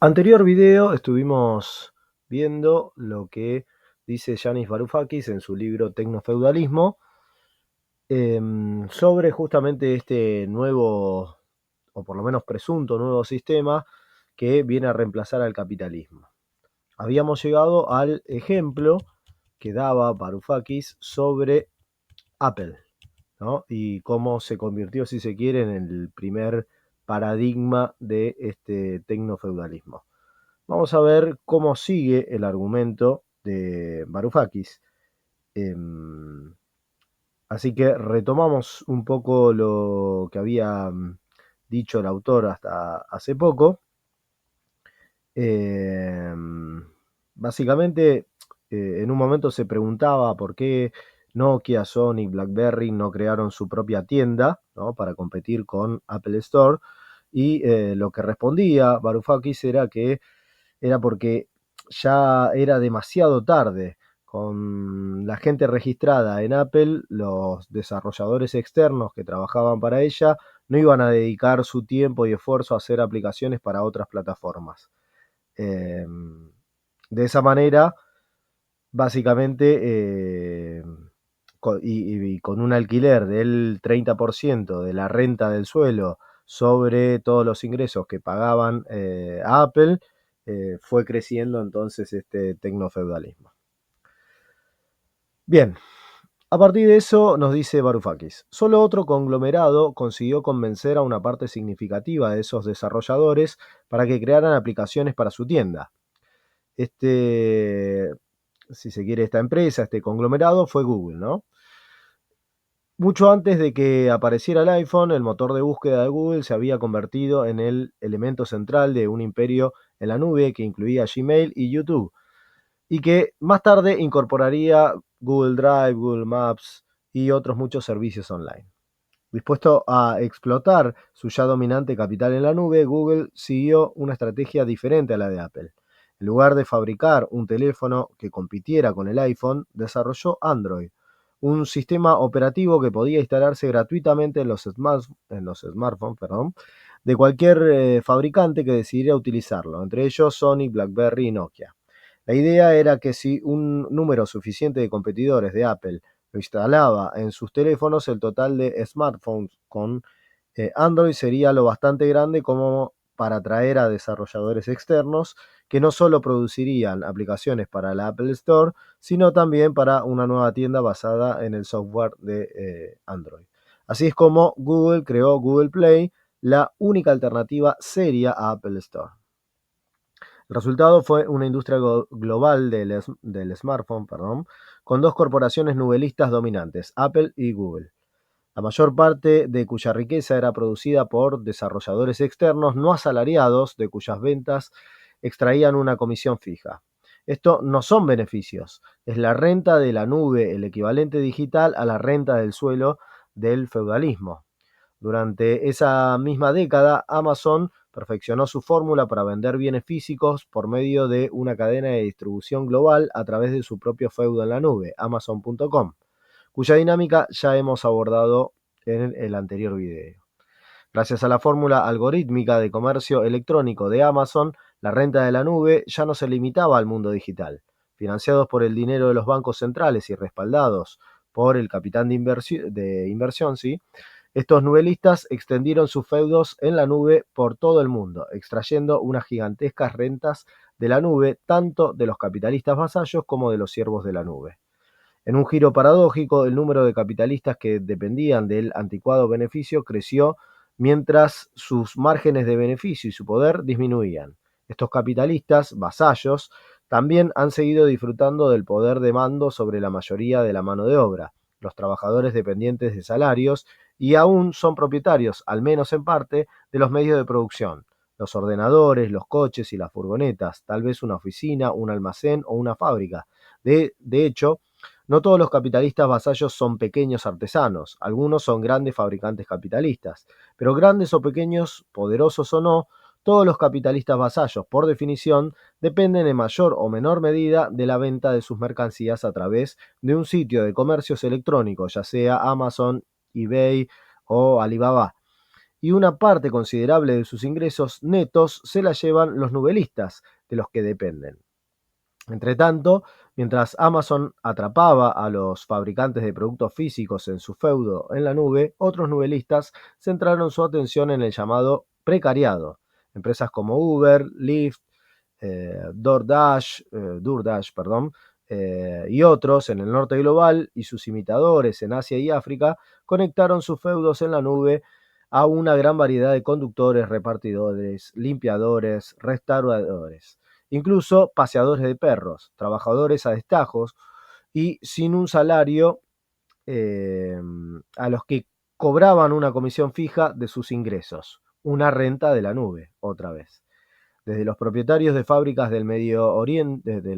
Anterior video estuvimos viendo lo que dice Yanis Varoufakis en su libro Tecnofeudalismo sobre justamente este nuevo, o por lo menos presunto nuevo sistema que viene a reemplazar al capitalismo. Habíamos llegado al ejemplo que daba Varoufakis sobre Apple, ¿no? Y cómo se convirtió, si se quiere, en el primer paradigma de este tecnofeudalismo. Vamos a ver cómo sigue el argumento de Varoufakis. Así que retomamos un poco lo que había dicho el autor hasta hace poco. Básicamente, en un momento se preguntaba por qué Nokia, Sony, BlackBerry no crearon su propia tienda, ¿no?, para competir con Apple Store. Y lo que respondía Varoufakis era que era porque ya era demasiado tarde. Con la gente registrada en Apple, los desarrolladores externos que trabajaban para ella no iban a dedicar su tiempo y esfuerzo a hacer aplicaciones para otras plataformas. De esa manera, básicamente, y con un alquiler del 30% de la renta del suelo sobre todos los ingresos que pagaban a Apple, fue creciendo entonces este tecnofeudalismo. Bien, a partir de eso nos dice Varoufakis, solo otro conglomerado consiguió convencer a una parte significativa de esos desarrolladores para que crearan aplicaciones para su tienda. Si se quiere, esta empresa, este conglomerado fue Google, ¿no? Mucho antes de que apareciera el iPhone, el motor de búsqueda de Google se había convertido en el elemento central de un imperio en la nube que incluía Gmail y YouTube, y que más tarde incorporaría Google Drive, Google Maps y otros muchos servicios online. Dispuesto a explotar su ya dominante capital en la nube, Google siguió una estrategia diferente a la de Apple. En lugar de fabricar un teléfono que compitiera con el iPhone, desarrolló Android, un sistema operativo que podía instalarse gratuitamente en los smartphones, de cualquier fabricante que decidiera utilizarlo, entre ellos Sony, BlackBerry y Nokia. La idea era que si un número suficiente de competidores de Apple lo instalaba en sus teléfonos, el total de smartphones con Android sería lo bastante grande como para atraer a desarrolladores externos que no solo producirían aplicaciones para la Apple Store, sino también para una nueva tienda basada en el software de Android. Así es como Google creó Google Play, la única alternativa seria a Apple Store. El resultado fue una industria global del smartphone, con dos corporaciones nubelistas dominantes, Apple y Google. La mayor parte de cuya riqueza era producida por desarrolladores externos no asalariados, de cuyas ventas extraían una comisión fija. Esto no son beneficios, es la renta de la nube, el equivalente digital a la renta del suelo del feudalismo. Durante esa misma década, Amazon perfeccionó su fórmula para vender bienes físicos por medio de una cadena de distribución global a través de su propio feudo en la nube, Amazon.com, cuya dinámica ya hemos abordado en el anterior video. Gracias a la fórmula algorítmica de comercio electrónico de Amazon, la renta de la nube ya no se limitaba al mundo digital. Financiados por el dinero de los bancos centrales y respaldados por el capital de inversión, ¿sí?, estos nubelistas extendieron sus feudos en la nube por todo el mundo, extrayendo unas gigantescas rentas de la nube, tanto de los capitalistas vasallos como de los siervos de la nube. En un giro paradójico, el número de capitalistas que dependían del anticuado beneficio creció mientras sus márgenes de beneficio y su poder disminuían. Estos capitalistas, vasallos, también han seguido disfrutando del poder de mando sobre la mayoría de la mano de obra, los trabajadores dependientes de salarios, y aún son propietarios, al menos en parte, de los medios de producción, los ordenadores, los coches y las furgonetas, tal vez una oficina, un almacén o una fábrica. De hecho, no todos los capitalistas vasallos son pequeños artesanos, algunos son grandes fabricantes capitalistas, pero grandes o pequeños, poderosos o no, todos los capitalistas vasallos, por definición, dependen en mayor o menor medida de la venta de sus mercancías a través de un sitio de comercios electrónicos, ya sea Amazon, eBay o Alibaba. y una parte considerable de sus ingresos netos se la llevan los novelistas, de los que dependen. Entretanto, mientras Amazon atrapaba a los fabricantes de productos físicos en su feudo en la nube, otros novelistas centraron su atención en el llamado precariado. Empresas como Uber, Lyft, DoorDash, y otros en el norte global y sus imitadores en Asia y África conectaron sus feudos en la nube a una gran variedad de conductores, repartidores, limpiadores, restauradores, incluso paseadores de perros, trabajadores a destajos y sin un salario, a los que cobraban una comisión fija de sus ingresos, una renta de la nube, otra vez. Desde los propietarios de fábricas del Medio Oeste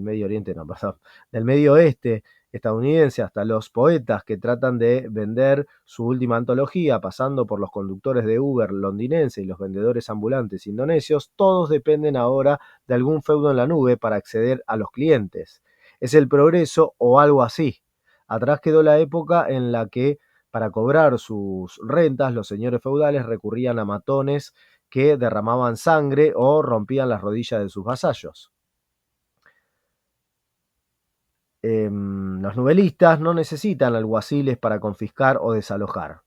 estadounidense hasta los poetas que tratan de vender su última antología, pasando por los conductores de Uber londinense y los vendedores ambulantes indonesios, todos dependen ahora de algún feudo en la nube para acceder a los clientes. Es el progreso o algo así. Atrás quedó la época en la que para cobrar sus rentas los señores feudales recurrían a matones que derramaban sangre o rompían las rodillas de sus vasallos. Los novelistas no necesitan alguaciles para confiscar o desalojar.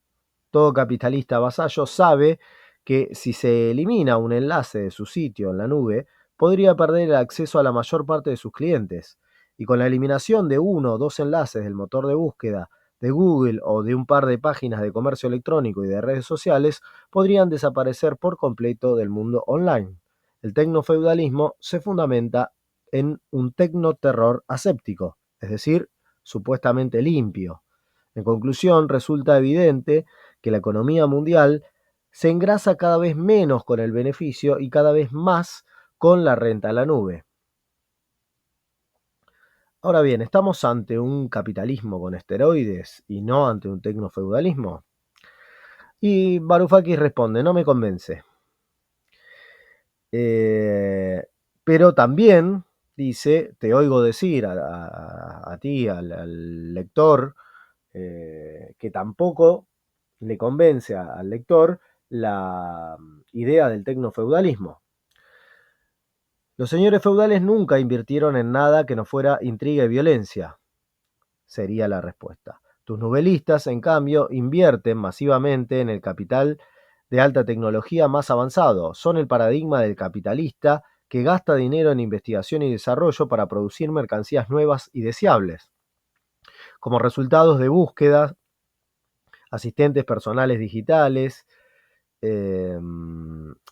Todo capitalista vasallo sabe que si se elimina un enlace de su sitio en la nube, podría perder el acceso a la mayor parte de sus clientes. Y con la eliminación de uno o dos enlaces del motor de búsqueda de Google o de un par de páginas de comercio electrónico y de redes sociales, podrían desaparecer por completo del mundo online. El tecnofeudalismo se fundamenta en un tecnoterror aséptico, es decir, supuestamente limpio. En conclusión, resulta evidente que la economía mundial se engrasa cada vez menos con el beneficio y cada vez más con la renta a la nube. Ahora bien, ¿estamos ante un capitalismo con esteroides y no ante un tecnofeudalismo? Y Varoufakis responde, no me convence. Pero también dice, te oigo decir a ti, al lector, que tampoco le convence al lector la idea del tecnofeudalismo. Los señores feudales nunca invirtieron en nada que no fuera intriga y violencia, sería la respuesta. Tus novelistas, en cambio, invierten masivamente en el capital de alta tecnología más avanzado. Son el paradigma del capitalista que gasta dinero en investigación y desarrollo para producir mercancías nuevas y deseables. Como resultados de búsqueda, asistentes personales digitales,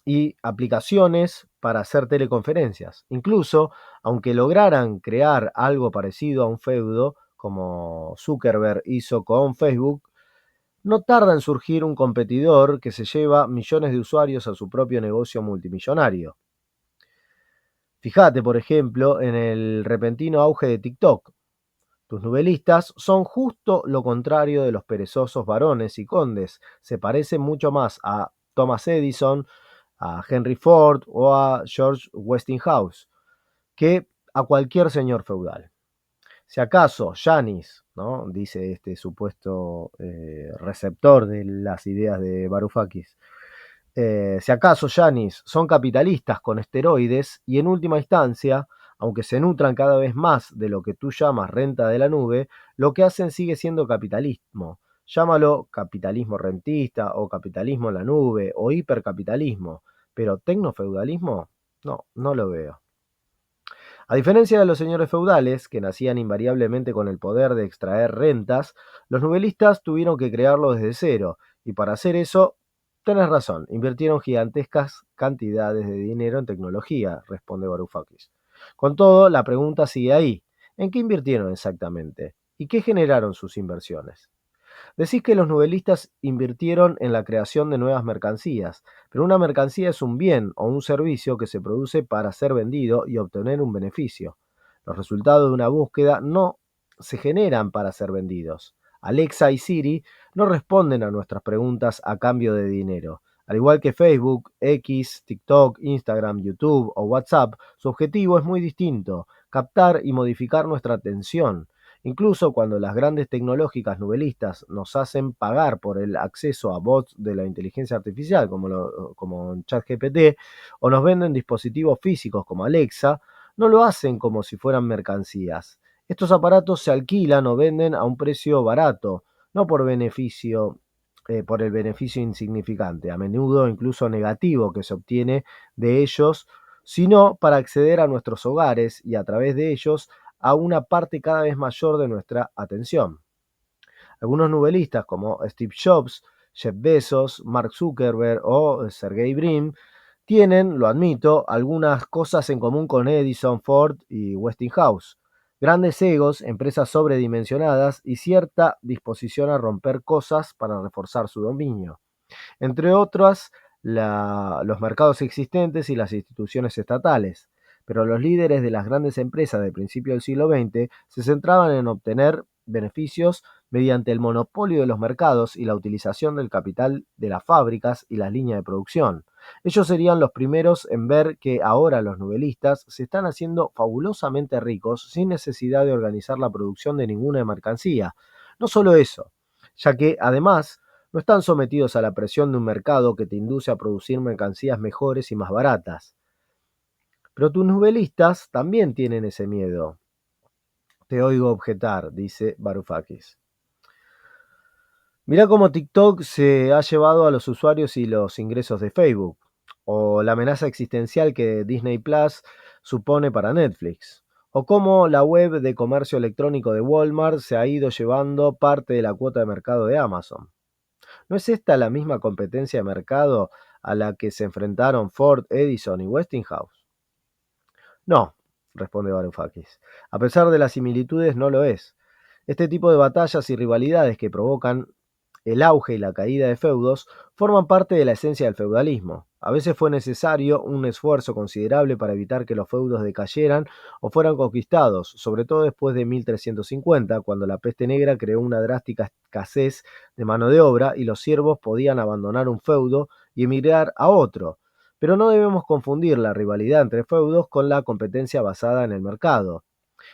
y aplicaciones para hacer teleconferencias. Incluso, aunque lograran crear algo parecido a un feudo, como Zuckerberg hizo con Facebook, no tarda en surgir un competidor que se lleva millones de usuarios a su propio negocio multimillonario. Fíjate, por ejemplo, en el repentino auge de TikTok. Tus novelistas son justo lo contrario de los perezosos varones y condes. Se parecen mucho más a Thomas Edison, a Henry Ford o a George Westinghouse que a cualquier señor feudal. Si acaso Janis, ¿no?, dice este supuesto receptor de las ideas de Varoufakis, si acaso Janis son capitalistas con esteroides y en última instancia, aunque se nutran cada vez más de lo que tú llamas renta de la nube, lo que hacen sigue siendo capitalismo. Llámalo capitalismo rentista o capitalismo en la nube o hipercapitalismo, pero tecnofeudalismo, no, no lo veo. A diferencia de los señores feudales, que nacían invariablemente con el poder de extraer rentas, los novelistas tuvieron que crearlo desde cero, y para hacer eso, tenés razón, invirtieron gigantescas cantidades de dinero en tecnología, responde Varoufakis. Con todo, la pregunta sigue ahí. ¿En qué invirtieron exactamente? ¿Y qué generaron sus inversiones? Decís que los novelistas invirtieron en la creación de nuevas mercancías, pero una mercancía es un bien o un servicio que se produce para ser vendido y obtener un beneficio. Los resultados de una búsqueda no se generan para ser vendidos. Alexa y Siri no responden a nuestras preguntas a cambio de dinero. Al igual que Facebook, X, TikTok, Instagram, YouTube o WhatsApp, su objetivo es muy distinto: captar y modificar nuestra atención. Incluso cuando las grandes tecnológicas novelistas nos hacen pagar por el acceso a bots de la inteligencia artificial, como ChatGPT, o nos venden dispositivos físicos como Alexa, no lo hacen como si fueran mercancías. Estos aparatos se alquilan o venden a un precio barato, no por el beneficio insignificante, a menudo incluso negativo que se obtiene de ellos, sino para acceder a nuestros hogares y a través de ellos a una parte cada vez mayor de nuestra atención. Algunos novelistas como Steve Jobs, Jeff Bezos, Mark Zuckerberg o Sergey Brin tienen, lo admito, algunas cosas en común con Edison, Ford y Westinghouse. Grandes egos, empresas sobredimensionadas y cierta disposición a romper cosas para reforzar su dominio. Entre otras, los mercados existentes y las instituciones estatales. Pero los líderes de las grandes empresas del principio del siglo XX se centraban en obtener beneficios mediante el monopolio de los mercados y la utilización del capital de las fábricas y las líneas de producción. Ellos serían los primeros en ver que ahora los novelistas se están haciendo fabulosamente ricos sin necesidad de organizar la producción de ninguna mercancía. No solo eso, ya que además no están sometidos a la presión de un mercado que te induce a producir mercancías mejores y más baratas. Pero tus novelistas también tienen ese miedo. Te oigo objetar, dice Varoufakis. Mirá cómo TikTok se ha llevado a los usuarios y los ingresos de Facebook, o la amenaza existencial que Disney Plus supone para Netflix, o cómo la web de comercio electrónico de Walmart se ha ido llevando parte de la cuota de mercado de Amazon. ¿No es esta la misma competencia de mercado a la que se enfrentaron Ford, Edison y Westinghouse? No, responde Varoufakis. A pesar de las similitudes, no lo es. Este tipo de batallas y rivalidades que provocan el auge y la caída de feudos forman parte de la esencia del feudalismo. A veces fue necesario un esfuerzo considerable para evitar que los feudos decayeran o fueran conquistados, sobre todo después de 1350, cuando la peste negra creó una drástica escasez de mano de obra y los siervos podían abandonar un feudo y emigrar a otro. Pero no debemos confundir la rivalidad entre feudos con la competencia basada en el mercado.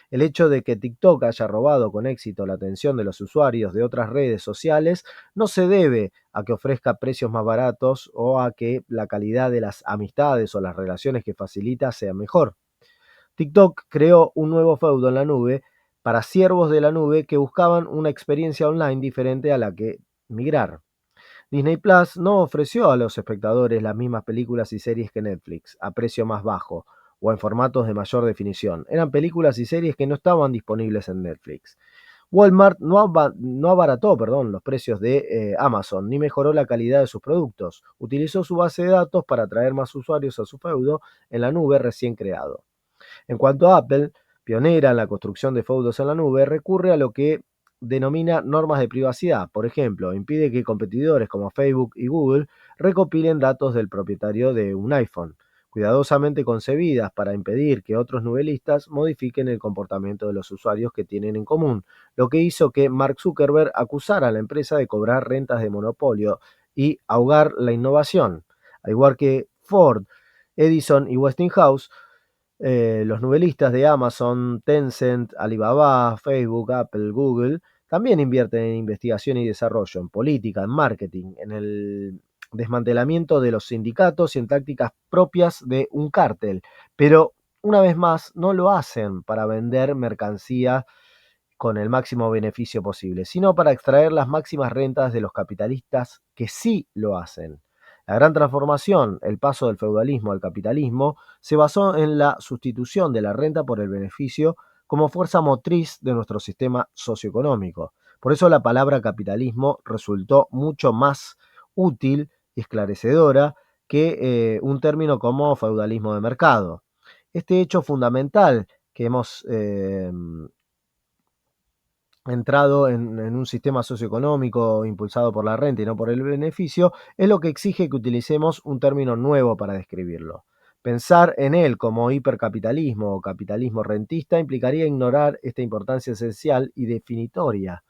El hecho de que TikTok haya robado con éxito la atención de los usuarios de otras redes sociales no se debe a que ofrezca precios más baratos o a que la calidad de las amistades o las relaciones que facilita sea mejor. TikTok creó un nuevo feudo en la nube para siervos de la nube que buscaban una experiencia online diferente a la que migrar. Disney Plus no ofreció a los espectadores las mismas películas y series que Netflix, a precio más bajo o en formatos de mayor definición. Eran películas y series que no estaban disponibles en Netflix. Walmart no abarató los precios de Amazon ni mejoró la calidad de sus productos. Utilizó su base de datos para atraer más usuarios a su feudo en la nube recién creado. En cuanto a Apple, pionera en la construcción de feudos en la nube, recurre a lo que denomina normas de privacidad. Por ejemplo, impide que competidores como Facebook y Google recopilen datos del propietario de un iPhone, cuidadosamente concebidas para impedir que otros novelistas modifiquen el comportamiento de los usuarios que tienen en común, lo que hizo que Mark Zuckerberg acusara a la empresa de cobrar rentas de monopolio y ahogar la innovación. Al igual que Ford, Edison y Westinghouse, los novelistas de Amazon, Tencent, Alibaba, Facebook, Apple, Google, también invierten en investigación y desarrollo, en política, en marketing, en el desmantelamiento de los sindicatos y en tácticas propias de un cártel. Pero, una vez más, no lo hacen para vender mercancía con el máximo beneficio posible, sino para extraer las máximas rentas de los capitalistas que sí lo hacen. La gran transformación, el paso del feudalismo al capitalismo, se basó en la sustitución de la renta por el beneficio como fuerza motriz de nuestro sistema socioeconómico. Por eso la palabra capitalismo resultó mucho más útil y esclarecedora que un término como feudalismo de mercado. Este hecho fundamental que hemos entrado en un sistema socioeconómico impulsado por la renta y no por el beneficio, es lo que exige que utilicemos un término nuevo para describirlo. Pensar en él como hipercapitalismo o capitalismo rentista implicaría ignorar esta importancia esencial y definitoria.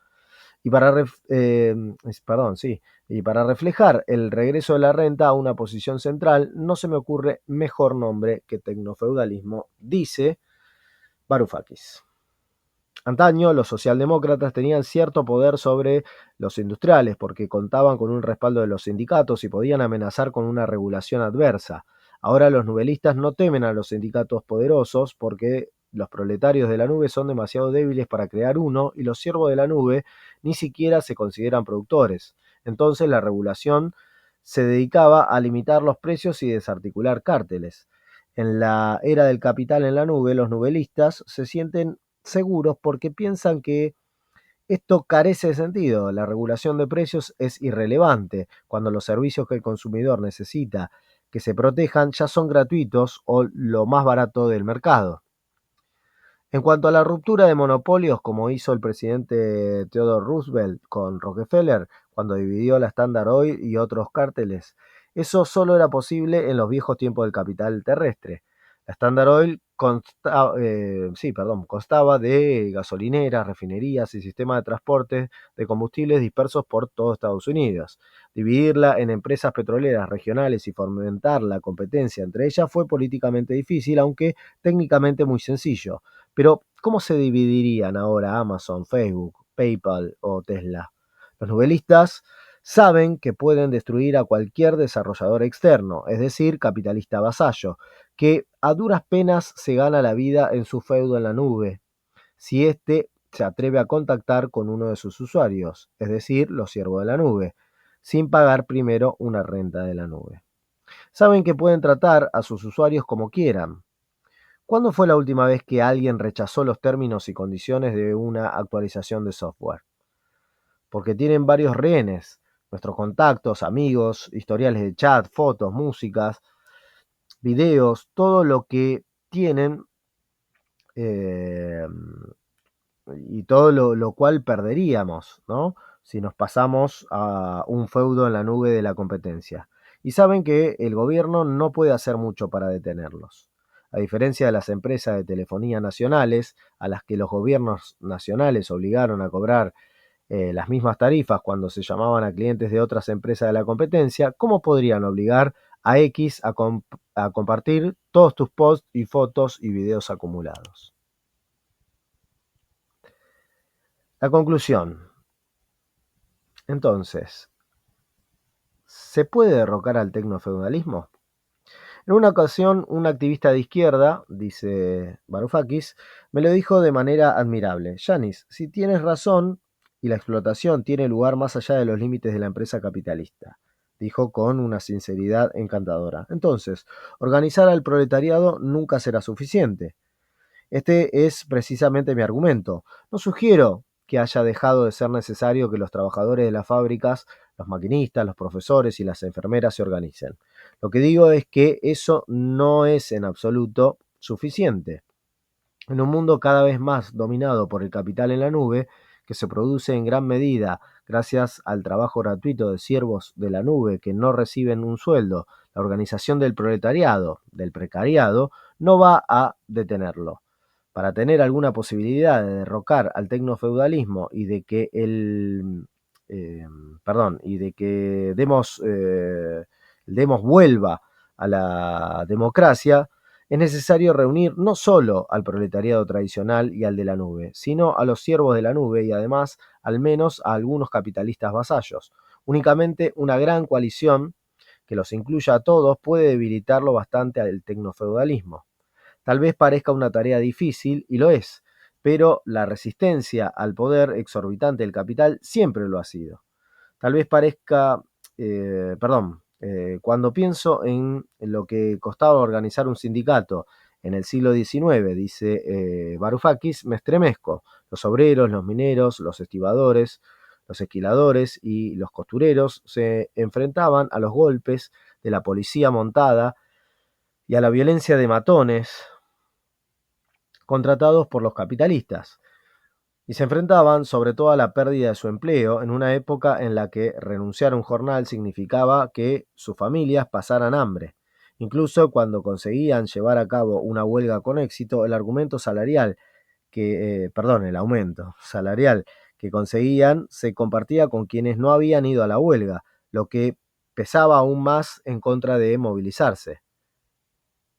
Y y para reflejar el regreso de la renta a una posición central, no se me ocurre mejor nombre que tecnofeudalismo, dice Varoufakis. Antaño, los socialdemócratas tenían cierto poder sobre los industriales porque contaban con un respaldo de los sindicatos y podían amenazar con una regulación adversa. Ahora los nubelistas no temen a los sindicatos poderosos porque los proletarios de la nube son demasiado débiles para crear uno y los siervos de la nube ni siquiera se consideran productores. Entonces la regulación se dedicaba a limitar los precios y desarticular cárteles. En la era del capital en la nube, los nubelistas se sienten seguros porque piensan que esto carece de sentido. La regulación de precios es irrelevante cuando los servicios que el consumidor necesita que se protejan ya son gratuitos o lo más barato del mercado. En cuanto a la ruptura de monopolios, como hizo el presidente Theodore Roosevelt con Rockefeller cuando dividió la Standard Oil y otros cárteles, eso solo era posible en los viejos tiempos del capital terrestre. La Standard Oil constaba de gasolineras, refinerías y sistemas de transporte de combustibles dispersos por todo Estados Unidos. Dividirla en empresas petroleras regionales y fomentar la competencia entre ellas fue políticamente difícil, aunque técnicamente muy sencillo. Pero, ¿cómo se dividirían ahora Amazon, Facebook, PayPal o Tesla? Los novelistas saben que pueden destruir a cualquier desarrollador externo, es decir, capitalista vasallo, que a duras penas se gana la vida en su feudo en la nube, si éste se atreve a contactar con uno de sus usuarios, es decir, los siervos de la nube, sin pagar primero una renta de la nube. Saben que pueden tratar a sus usuarios como quieran. ¿Cuándo fue la última vez que alguien rechazó los términos y condiciones de una actualización de software? Porque tienen varios rehenes, nuestros contactos, amigos, historiales de chat, fotos, músicas, videos, todo lo que tienen eh, y todo lo cual perderíamos, ¿no? Si nos pasamos a un feudo en la nube de la competencia. Y saben que el gobierno no puede hacer mucho para detenerlos. A diferencia de las empresas de telefonía nacionales, a las que los gobiernos nacionales obligaron a cobrar las mismas tarifas cuando se llamaban a clientes de otras empresas de la competencia, ¿cómo podrían obligar a X a compartir todos tus posts y fotos y videos acumulados? La conclusión. Entonces, ¿se puede derrocar al tecnofeudalismo? En una ocasión, un activista de izquierda, dice Varoufakis, me lo dijo de manera admirable. Yanis, si tienes razón y la explotación tiene lugar más allá de los límites de la empresa capitalista, dijo con una sinceridad encantadora. Entonces, organizar al proletariado nunca será suficiente. Este es precisamente mi argumento. No sugiero que haya dejado de ser necesario que los trabajadores de las fábricas, los maquinistas, los profesores y las enfermeras se organicen. Lo que digo es que eso no es en absoluto suficiente. En un mundo cada vez más dominado por el capital en la nube, que se produce en gran medida gracias al trabajo gratuito de siervos de la nube que no reciben un sueldo, la organización del proletariado, del precariado, no va a detenerlo. Para tener alguna posibilidad de derrocar al tecnofeudalismo y de que eh, y de que demos vuelva a la democracia, es necesario reunir no solo al proletariado tradicional y al de la nube, sino a los siervos de la nube y además al menos a algunos capitalistas vasallos. Únicamente una gran coalición que los incluya a todos puede debilitarlo bastante al tecnofeudalismo. Tal vez parezca una tarea difícil, y lo es, pero la resistencia al poder exorbitante del capital siempre lo ha sido. Tal vez parezca, cuando pienso en lo que costaba organizar un sindicato en el siglo XIX, dice Varoufakis, me estremezco. Los obreros, los mineros, los estibadores, los esquiladores y los costureros se enfrentaban a los golpes de la policía montada y a la violencia de matones contratados por los capitalistas, y se enfrentaban sobre todo a la pérdida de su empleo en una época en la que renunciar a un jornal significaba que sus familias pasaran hambre. Incluso cuando conseguían llevar a cabo una huelga con éxito, el aumento salarial que conseguían se compartía con quienes no habían ido a la huelga, lo que pesaba aún más en contra de movilizarse.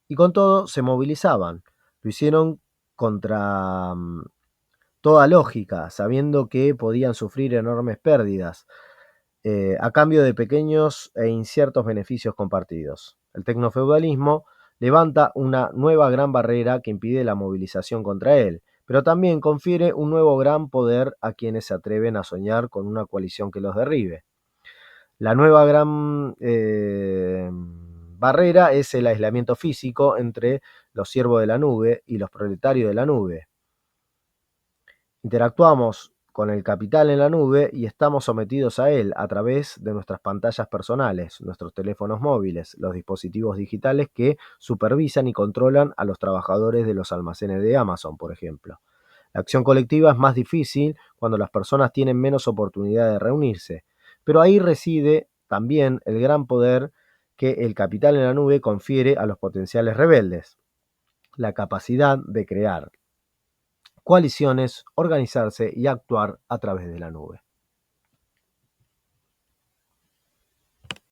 Y con todo se movilizaban. Lo hicieron contra toda lógica, sabiendo que podían sufrir enormes pérdidas, a cambio de pequeños e inciertos beneficios compartidos. El tecnofeudalismo levanta una nueva gran barrera que impide la movilización contra él, pero también confiere un nuevo gran poder a quienes se atreven a soñar con una coalición que los derribe. La nueva gran barrera es el aislamiento físico entre los siervos de la nube y los proletarios de la nube. Interactuamos con el capital en la nube y estamos sometidos a él a través de nuestras pantallas personales, nuestros teléfonos móviles, los dispositivos digitales que supervisan y controlan a los trabajadores de los almacenes de Amazon, por ejemplo. La acción colectiva es más difícil cuando las personas tienen menos oportunidad de reunirse, pero ahí reside también el gran poder que el capital en la nube confiere a los potenciales rebeldes, la capacidad de crear coaliciones, organizarse y actuar a través de la nube.